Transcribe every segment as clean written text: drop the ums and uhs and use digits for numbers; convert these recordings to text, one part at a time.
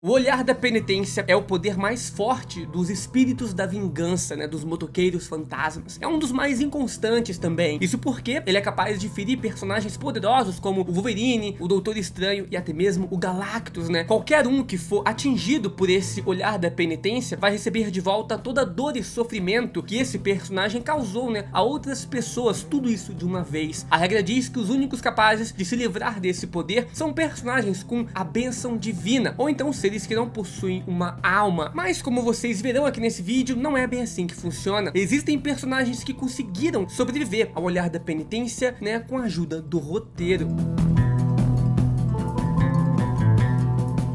O olhar da penitência é o poder mais forte dos espíritos da vingança, né, dos motoqueiros fantasmas. É um dos mais inconstantes também. Isso porque ele é capaz de ferir personagens poderosos como o Wolverine, o Doutor Estranho e até mesmo o Galactus, né? Qualquer um que for atingido por esse olhar da penitência vai receber de volta toda a dor e sofrimento que esse personagem causou, né, a outras pessoas, tudo isso de uma vez. A regra diz que os únicos capazes de se livrar desse poder são personagens com a bênção divina, ou então seres que não possuem uma alma. Mas como vocês verão aqui nesse vídeo, não é bem assim que funciona. Existem personagens que conseguiram sobreviver ao olhar da penitência, né, com a ajuda do roteiro.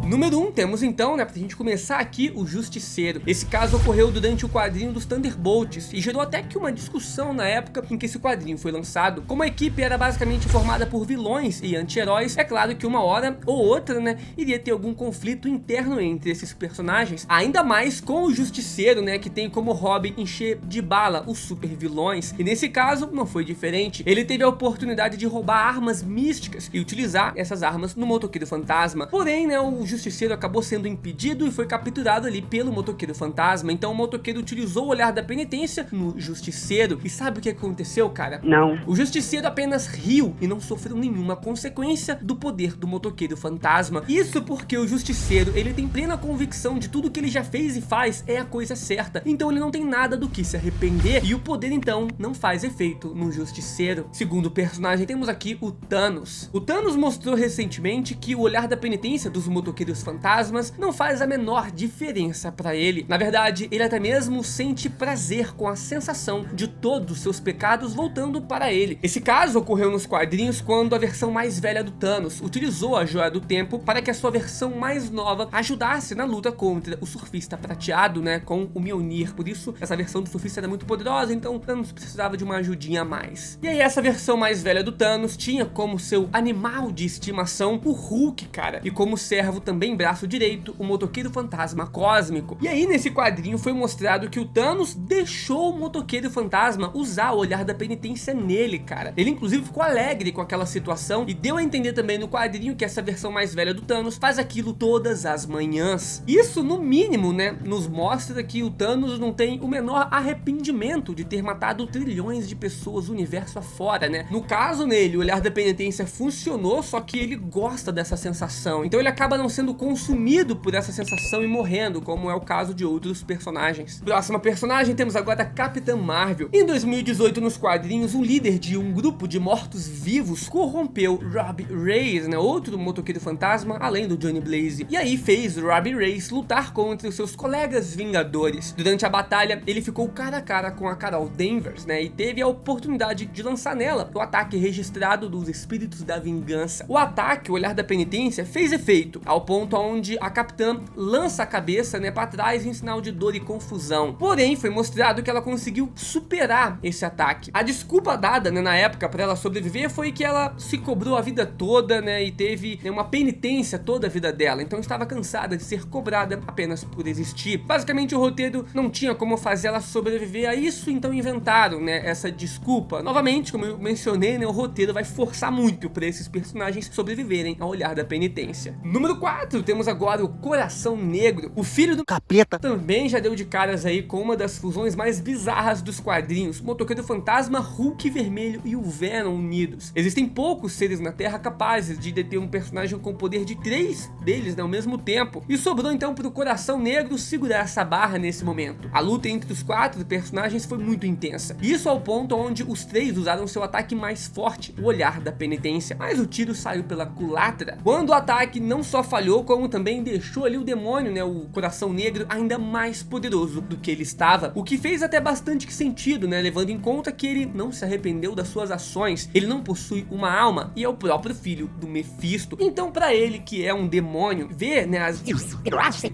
Número 1, temos então, né, pra gente começar aqui, o Justiceiro. Esse caso ocorreu durante o quadrinho dos Thunderbolts e gerou até que uma discussão na época em que esse quadrinho foi lançado. Como a equipe era basicamente formada por vilões e anti-heróis, é claro que uma hora ou outra, né, iria ter algum conflito interno entre esses personagens. Ainda mais com o Justiceiro, né, que tem como hobby encher de bala os super vilões. E nesse caso, não foi diferente. Ele teve a oportunidade de roubar armas místicas e utilizar essas armas no Motoqueiro Fantasma. Porém, né, o Justiceiro acabou sendo impedido e foi capturado ali pelo Motoqueiro Fantasma. Então o Motoqueiro utilizou o olhar da penitência no Justiceiro. E sabe o que aconteceu, cara? Não. O Justiceiro apenas riu e não sofreu nenhuma consequência do poder do Motoqueiro Fantasma. Isso porque o Justiceiro, ele tem plena convicção de tudo que ele já fez e faz é a coisa certa. Então ele não tem nada do que se arrepender e o poder então não faz efeito no Justiceiro. Segundo personagem, temos aqui o Thanos. O Thanos mostrou recentemente que o olhar da penitência dos Motoqueiros Fantasmas não faz a menor diferença para ele. Na verdade, ele até mesmo sente prazer com a sensação de todos os seus pecados voltando para ele. Esse caso ocorreu nos quadrinhos quando a versão mais velha do Thanos utilizou a Joia do Tempo para que a sua versão mais nova ajudasse na luta contra o Surfista Prateado, né, com o Mjolnir. Por isso, essa versão do Surfista era muito poderosa, então o Thanos precisava de uma ajudinha a mais. E aí essa versão mais velha do Thanos tinha como seu animal de estimação o Hulk, cara, e como servo também braço direito, o Motoqueiro Fantasma Cósmico. E aí nesse quadrinho foi mostrado que o Thanos deixou o Motoqueiro Fantasma usar o olhar da penitência nele, cara. Ele inclusive ficou alegre com aquela situação e deu a entender também no quadrinho que essa versão mais velha do Thanos faz aquilo todas as manhãs. Isso no mínimo, né, nos mostra que o Thanos não tem o menor arrependimento de ter matado trilhões de pessoas o universo afora, né. No caso nele, o olhar da penitência funcionou, só que ele gosta dessa sensação, então ele acaba não sendo consumido por essa sensação e morrendo, como é o caso de outros personagens. Próxima personagem, temos agora a Capitã Marvel. Em 2018, nos quadrinhos, um líder de um grupo de mortos-vivos corrompeu Robbie Reyes, né, outro motoqueiro fantasma, além do Johnny Blaze. E aí fez Robbie Reyes lutar contra os seus colegas Vingadores. Durante a batalha, ele ficou cara a cara com a Carol Danvers, né, e teve a oportunidade de lançar nela o ataque registrado dos Espíritos da Vingança. O ataque, o olhar da penitência, fez efeito, ao ponto onde a Capitã lança a cabeça, né, para trás em sinal de dor e confusão. Porém, foi mostrado que ela conseguiu superar esse ataque. A desculpa dada, né, na época para ela sobreviver foi que ela se cobrou a vida toda, né, e teve, né, uma penitência toda a vida dela. Então estava cansada de ser cobrada apenas por existir. Basicamente o roteiro não tinha como fazer ela sobreviver a isso, então inventaram, né, essa desculpa. Novamente, como eu mencionei, né, o roteiro vai forçar muito para esses personagens sobreviverem ao olhar da penitência. Número 4, temos agora o Coração Negro. O filho do capeta também já deu de caras aí com uma das fusões mais bizarras dos quadrinhos. O Motoqueiro Fantasma, Hulk Vermelho e o Venom unidos. Existem poucos seres na Terra capazes de deter um personagem com o poder de 3 deles, né, ao mesmo tempo. E sobrou então para o Coração Negro segurar essa barra nesse momento. A luta entre os 4 personagens foi muito intensa. Isso ao ponto onde os 3 usaram seu ataque mais forte, o olhar da penitência. Mas o tiro saiu pela culatra. Quando o ataque não só falhou, como também deixou ali o demônio, né, o Coração Negro, ainda mais poderoso do que ele estava. O que fez até bastante sentido, né, levando em conta que ele não se arrependeu das suas ações, ele não possui uma alma e é o próprio filho do Mephisto. Então para ele, que é um demônio, ver, né,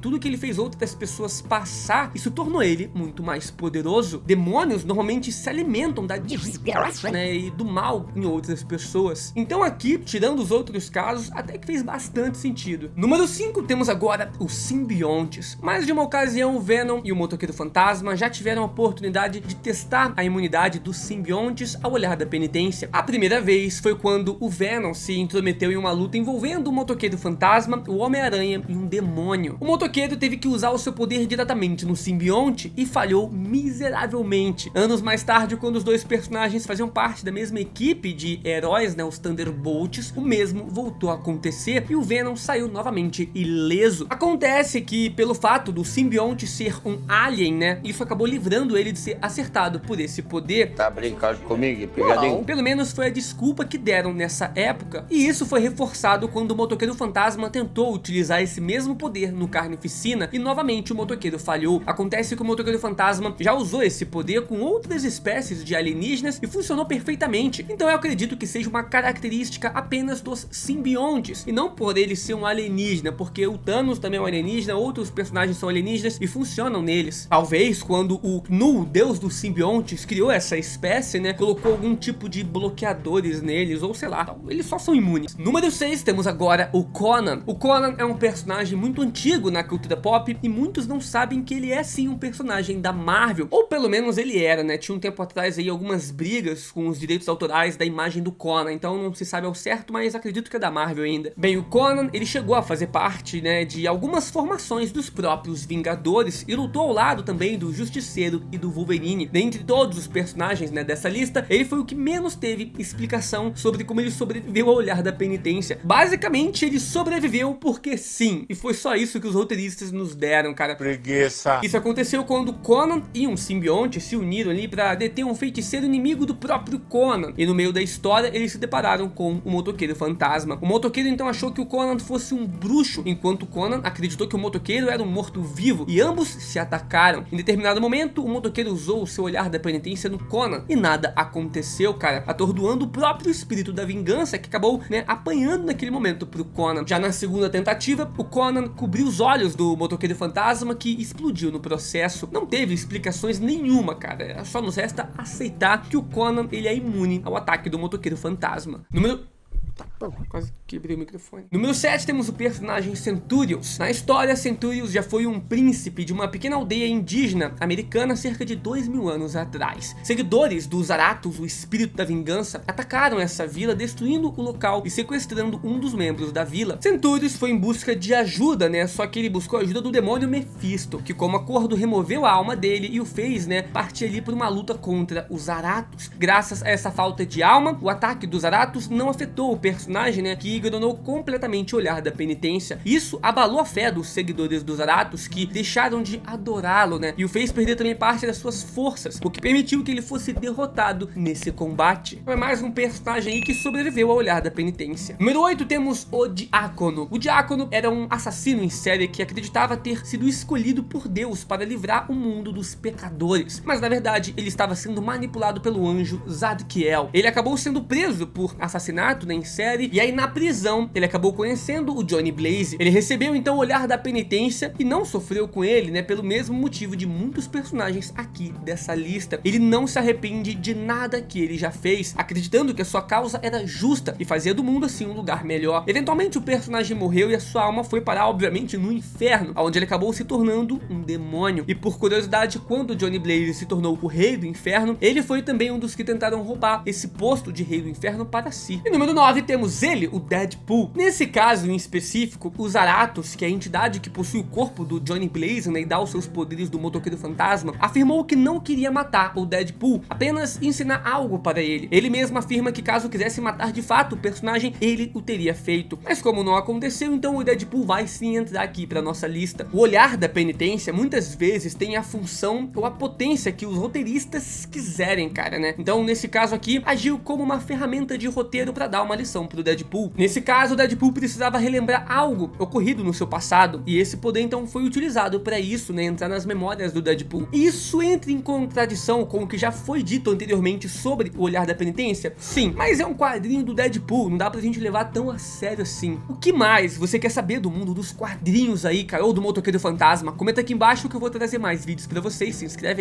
tudo que ele fez outras pessoas passar, isso tornou ele muito mais poderoso. Demônios normalmente se alimentam da desgraça, né, e do mal em outras pessoas. Então aqui, tirando os outros casos, até que fez bastante sentido. No Número 5, temos agora os simbiontes. Mais de uma ocasião, o Venom e o Motoqueiro Fantasma já tiveram a oportunidade de testar a imunidade dos simbiontes ao olhar da penitência. A primeira vez foi quando o Venom se intrometeu em uma luta envolvendo o Motoqueiro Fantasma, o Homem-Aranha e um demônio. O Motoqueiro teve que usar o seu poder diretamente no simbionte e falhou miseravelmente. Anos mais tarde, quando os dois personagens faziam parte da mesma equipe de heróis, né, os Thunderbolts, o mesmo voltou a acontecer e o Venom saiu novamente ileso. Acontece que, pelo fato do simbionte ser um alien, né, isso acabou livrando ele de ser acertado por esse poder. Tá brincando comigo, pegadinho? Bom, pelo menos foi a desculpa que deram nessa época, e isso foi reforçado quando o Motoqueiro Fantasma tentou utilizar esse mesmo poder no Carnificina e novamente o motoqueiro falhou. Acontece que o Motoqueiro Fantasma já usou esse poder com outras espécies de alienígenas e funcionou perfeitamente, então eu acredito que seja uma característica apenas dos simbiontes e não por ele ser um alienígena, porque o Thanos também é um alienígena, outros personagens são alienígenas e funcionam neles. Talvez quando o Nu, deus dos simbiontes, criou essa espécie, né, colocou algum tipo de bloqueadores neles, ou sei lá, eles só são imunes. Número 6, temos agora o Conan. O Conan é um personagem muito antigo na cultura pop e muitos não sabem que ele é sim um personagem da Marvel, ou pelo menos ele era, né, tinha um tempo atrás aí algumas brigas com os direitos autorais da imagem do Conan, então não se sabe ao certo, mas acredito que é da Marvel ainda. Bem, o Conan, ele chegou a fazer parte, né, de algumas formações dos próprios Vingadores e lutou ao lado também do Justiceiro e do Wolverine. Dentre todos os personagens, né, dessa lista, ele foi o que menos teve explicação sobre como ele sobreviveu ao olhar da penitência. Basicamente, ele sobreviveu porque sim, e foi só isso que os roteiristas nos deram, cara. Preguiça. Isso aconteceu quando Conan e um simbionte se uniram ali para deter um feiticeiro inimigo do próprio Conan, e no meio da história eles se depararam com o Motoqueiro Fantasma. O motoqueiro então achou que o Conan fosse um bruxo, enquanto Conan acreditou que o motoqueiro era um morto-vivo, e ambos se atacaram. Em determinado momento, o motoqueiro usou o seu olhar da penitência no Conan e nada aconteceu, cara, atordoando o próprio espírito da vingança que acabou, né, apanhando naquele momento pro Conan. Já na segunda tentativa, o Conan cobriu os olhos do Motoqueiro Fantasma, que explodiu no processo. Não teve explicações nenhuma, cara, só nos resta aceitar que o Conan, ele é imune ao ataque do Motoqueiro Fantasma. Quase quebrei o microfone. Número 7, temos o personagem Centurios. Na história, Centurios já foi um príncipe de uma pequena aldeia indígena americana cerca de 2000 anos atrás. Seguidores do Zarathus, o espírito da vingança, atacaram essa vila, destruindo o local e sequestrando um dos membros da vila. Centurios foi em busca de ajuda, né, só que ele buscou a ajuda do demônio Mephisto, que como acordo removeu a alma dele e o fez, né, partir ali por uma luta contra os Zarathus. Graças a essa falta de alma, o ataque dos Zarathus não afetou o personagem, né, que ignorou completamente o olhar da penitência. Isso abalou a fé dos seguidores dos Zarathus, que deixaram de adorá-lo, né, e o fez perder também parte das suas forças, o que permitiu que ele fosse derrotado nesse combate. É mais um personagem aí que sobreviveu ao olhar da penitência. Número 8, temos o Diácono. O Diácono era um assassino em série que acreditava ter sido escolhido por Deus para livrar o mundo dos pecadores, mas na verdade ele estava sendo manipulado pelo anjo Zadkiel. Ele acabou sendo preso por assassinato, né, em série, e aí na prisão ele acabou conhecendo o Johnny Blaze. Ele recebeu então o olhar da penitência e não sofreu com ele, né, pelo mesmo motivo de muitos personagens aqui dessa lista. Ele não se arrepende de nada que ele já fez, acreditando que a sua causa era justa e fazia do mundo assim um lugar melhor. Eventualmente o personagem morreu e a sua alma foi parar obviamente no inferno, onde ele acabou se tornando um demônio. E por curiosidade, quando o Johnny Blaze se tornou o rei do inferno, ele foi também um dos que tentaram roubar esse posto de rei do inferno para si. E número 9, temos ele, o Deadpool. Nesse caso em específico, o Zarathus, que é a entidade que possui o corpo do Johnny Blaze, né, e dá os seus poderes do Motoqueiro Fantasma, afirmou que não queria matar o Deadpool, apenas ensinar algo para ele. Ele mesmo afirma que caso quisesse matar de fato o personagem, ele o teria feito. Mas como não aconteceu, então o Deadpool vai sim entrar aqui para nossa lista. O olhar da penitência muitas vezes tem a função ou a potência que os roteiristas quiserem, cara, né? Então nesse caso aqui, agiu como uma ferramenta de roteiro para dar uma lição pro Deadpool. Nesse caso, o Deadpool precisava relembrar algo ocorrido no seu passado, e esse poder então foi utilizado para isso, né, entrar nas memórias do Deadpool. Isso entra em contradição com o que já foi dito anteriormente sobre o olhar da penitência? Sim, mas é um quadrinho do Deadpool, não dá pra gente levar tão a sério assim. O que mais você quer saber do mundo dos quadrinhos aí, cara, ou do Motoqueiro Fantasma? Comenta aqui embaixo que eu vou trazer mais vídeos pra vocês, se inscreve aí.